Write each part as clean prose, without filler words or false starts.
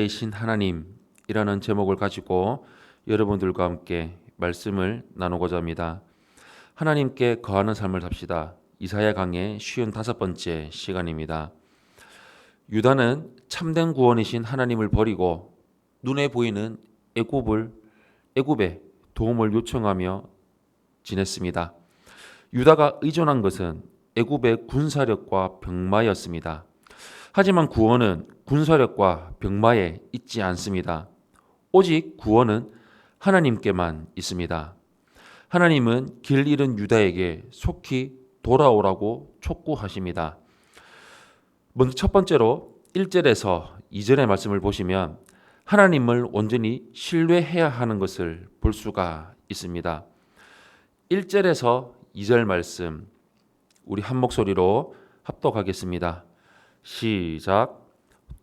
신 하나님이라는 제목을 가지고 여러분들과 함께 말씀을 나누고자 합니다. 하나님께 거하는 삶을 삽시다. 이사야 강의 55번째 시간입니다. 유다는 참된 구원이신 하나님을 버리고 눈에 보이는 애굽의 도움을 요청하며 지냈습니다. 유다가 의존한 것은 애굽의 군사력과 병마였습니다. 하지만 구원은 군사력과 병마에 있지 않습니다. 오직 구원은 하나님께만 있습니다. 하나님은 길 잃은 유다에게 속히 돌아오라고 촉구하십니다. 먼저 첫 번째로 1절에서 2절의 말씀을 보시면 하나님을 온전히 신뢰해야 하는 것을 볼 수가 있습니다. 1절에서 2절 말씀 우리 한 목소리로 합독하겠습니다. 시작.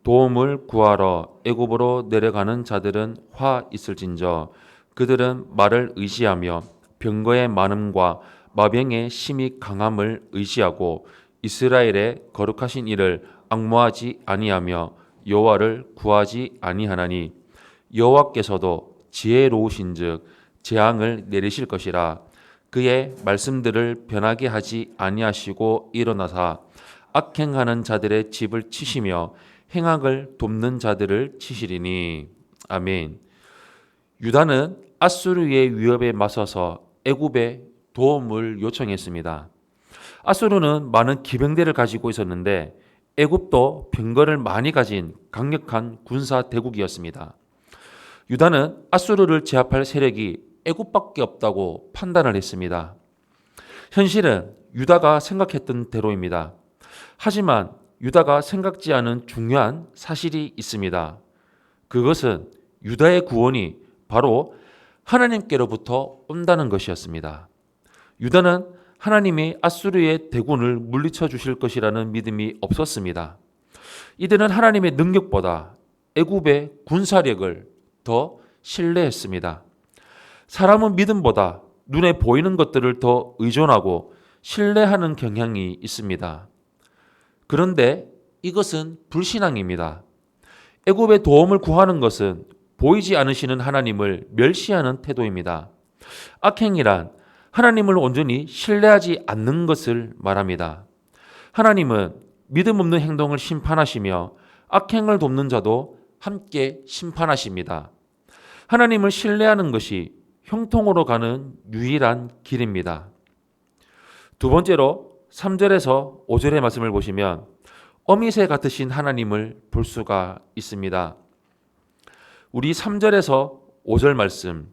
도움을 구하러 애굽으로 내려가는 자들은 화 있을진저 그들은 말을 의지하며 병거의 많음과 마병의 심히 강함을 의지하고 이스라엘의 거룩하신 이를 앙모하지 아니하며 여호와를 구하지 아니하나니 여호와께서도 지혜로우신즉 재앙을 내리실 것이라. 그의 말씀들을 변하게 하지 아니하시고 일어나사 악행하는 자들의 집을 치시며 행악을 돕는 자들을 치시리니. 아멘. 유다는 아수르의 위협에 맞서서 애굽에 도움을 요청했습니다. 아수르는 많은 기병대를 가지고 있었는데 애굽도 병거를 많이 가진 강력한 군사 대국이었습니다. 유다는 아수르를 제압할 세력이 애굽밖에 없다고 판단을 했습니다. 현실은 유다가 생각했던 대로입니다. 하지만 유다가 생각지 않은 중요한 사실이 있습니다. 그것은 유다의 구원이 바로 하나님께로부터 온다는 것이었습니다. 유다는 하나님이 아수르의 대군을 물리쳐 주실 것이라는 믿음이 없었습니다. 이들은 하나님의 능력보다 애굽의 군사력을 더 신뢰했습니다. 사람은 믿음보다 눈에 보이는 것들을 더 의존하고 신뢰하는 경향이 있습니다. 그런데 이것은 불신앙입니다. 애굽의 도움을 구하는 것은 보이지 않으시는 하나님을 멸시하는 태도입니다. 악행이란 하나님을 온전히 신뢰하지 않는 것을 말합니다. 하나님은 믿음 없는 행동을 심판하시며 악행을 돕는 자도 함께 심판하십니다. 하나님을 신뢰하는 것이 형통으로 가는 유일한 길입니다. 두 번째로 3절에서 5절의 말씀을 보시면 어미새 같으신 하나님을 볼 수가 있습니다. 우리 3절에서 5절 말씀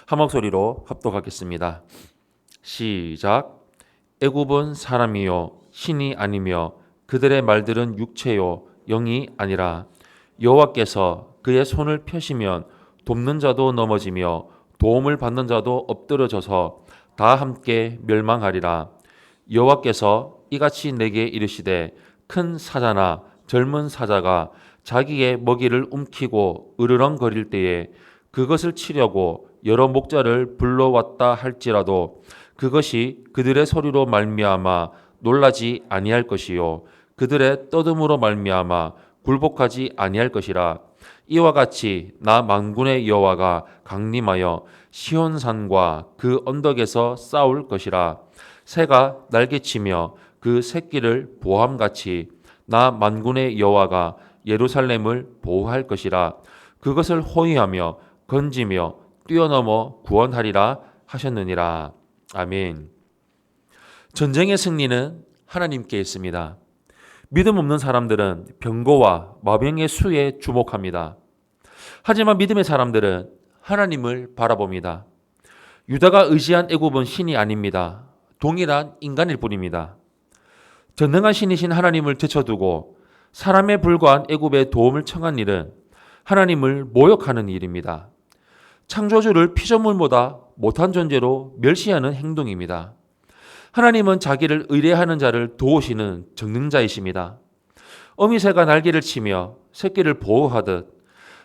한 목소리로 합독하겠습니다. 시작. 애굽은 사람이요 신이 아니며 그들의 말들은 육체요 영이 아니라 여호와께서 그의 손을 펴시면 돕는 자도 넘어지며 도움을 받는 자도 엎드러져서 다 함께 멸망하리라. 여호와께서 이같이 내게 이르시되 큰 사자나 젊은 사자가 자기의 먹이를 움키고 으르렁거릴 때에 그것을 치려고 여러 목자를 불러왔다 할지라도 그것이 그들의 소리로 말미암아 놀라지 아니할 것이요 그들의 떠듬으로 말미암아 굴복하지 아니할 것이라. 이와 같이 나 만군의 여호와가 강림하여 시온산과 그 언덕에서 싸울 것이라. 새가 날개치며 그 새끼를 보함같이 나 만군의 여호와가 예루살렘을 보호할 것이라. 그것을 호위하며 건지며 뛰어넘어 구원하리라 하셨느니라. 아멘. 전쟁의 승리는 하나님께 있습니다. 믿음 없는 사람들은 병거와 마병의 수에 주목합니다. 하지만 믿음의 사람들은 하나님을 바라봅니다. 유다가 의지한 애굽은 신이 아닙니다. 동일한 인간일 뿐입니다. 전능한 신이신 하나님을 제쳐두고 사람에 불과한 애굽의 도움을 청한 일은 하나님을 모욕하는 일입니다. 창조주를 피조물보다 못한 존재로 멸시하는 행동입니다. 하나님은 자기를 의뢰하는 자를 도우시는 전능자이십니다. 어미새가 날개를 치며 새끼를 보호하듯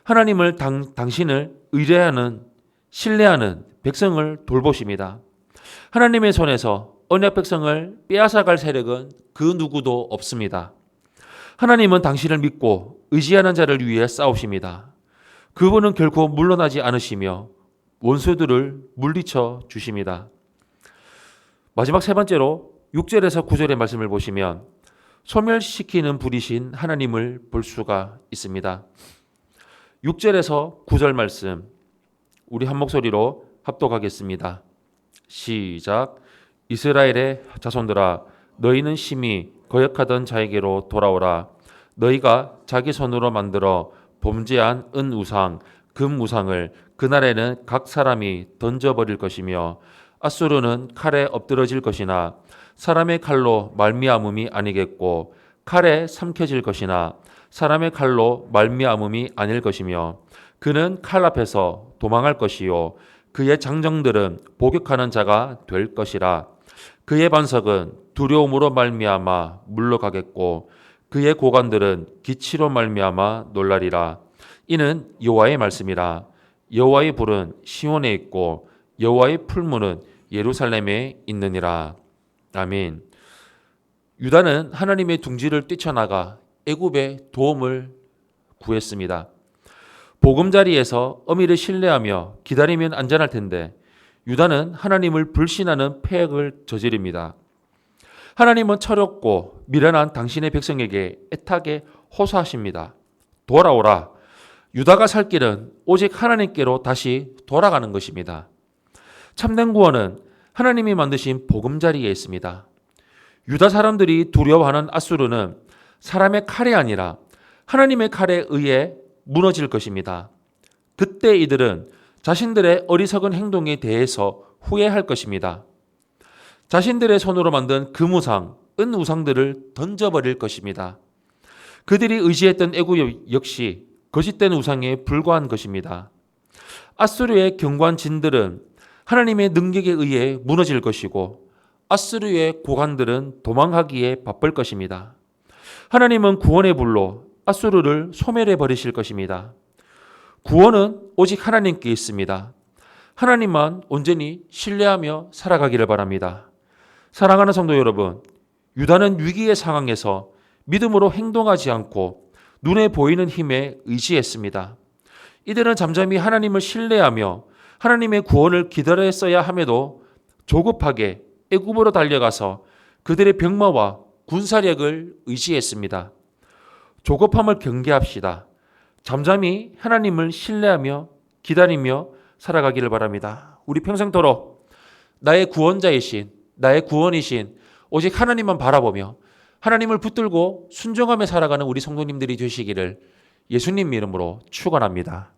하나님을 당신을 의뢰하는 신뢰하는 백성을 돌보십니다. 하나님의 손에서 언약 백성을 빼앗아갈 세력은 그 누구도 없습니다. 하나님은 당신을 믿고 의지하는 자를 위해 싸우십니다. 그분은 결코 물러나지 않으시며 원수들을 물리쳐 주십니다. 마지막 세 번째로 6절에서 9절의 말씀을 보시면 소멸시키는 분이신 하나님을 볼 수가 있습니다. 6절에서 9절 말씀 우리 한 목소리로 합독하겠습니다. 시작. 이스라엘의 자손들아, 너희는 심히 거역하던 자에게로 돌아오라. 너희가 자기 손으로 만들어 범죄한 은 우상, 금 우상을 그날에는 각 사람이 던져버릴 것이며 앗수르는 칼에 엎드러질 것이나 사람의 칼로 말미암음이 아니겠고 칼에 삼켜질 것이나 사람의 칼로 말미암음이 아닐 것이며 그는 칼 앞에서 도망할 것이요 그의 장정들은 복역하는 자가 될 것이라. 그의 반석은 두려움으로 말미암아 물러가겠고 그의 고관들은 기치로 말미암아 놀라리라. 이는 여호와의 말씀이라. 여호와의 불은 시온에 있고 여호와의 풀무는 예루살렘에 있느니라. 아멘. 유다는 하나님의 둥지를 뛰쳐나가 애굽의 도움을 구했습니다. 보금자리에서 어미를 신뢰하며 기다리면 안전할 텐데 유다는 하나님을 불신하는 패역을 저지릅니다. 하나님은 철없고 미련한 당신의 백성에게 애타게 호소하십니다. 돌아오라. 유다가 살 길은 오직 하나님께로 다시 돌아가는 것입니다. 참된 구원은 하나님이 만드신 보금자리에 있습니다. 유다 사람들이 두려워하는 앗수르는 사람의 칼이 아니라 하나님의 칼에 의해 무너질 것입니다. 그때 이들은 자신들의 어리석은 행동에 대해서 후회할 것입니다. 자신들의 손으로 만든 금우상, 은우상들을 던져버릴 것입니다. 그들이 의지했던 애굽 역시 거짓된 우상에 불과한 것입니다. 앗수르의 견고한 진들은 하나님의 능력에 의해 무너질 것이고 앗수르의 고관들은 도망하기에 바쁠 것입니다. 하나님은 구원의 불로 앗수르를 소멸해 버리실 것입니다. 구원은 오직 하나님께 있습니다. 하나님만 온전히 신뢰하며 살아가기를 바랍니다. 사랑하는 성도 여러분, 유다는 위기의 상황에서 믿음으로 행동하지 않고 눈에 보이는 힘에 의지했습니다. 이들은 잠잠히 하나님을 신뢰하며 하나님의 구원을 기다렸어야 함에도 조급하게 애굽으로 달려가서 그들의 병마와 군사력을 의지했습니다. 조급함을 경계합시다. 잠잠히 하나님을 신뢰하며 기다리며 살아가기를 바랍니다. 우리 평생토록 나의 구원자이신 나의 구원이신 오직 하나님만 바라보며 하나님을 붙들고 순종하며 살아가는 우리 성도님들이 되시기를 예수님 이름으로 축원합니다.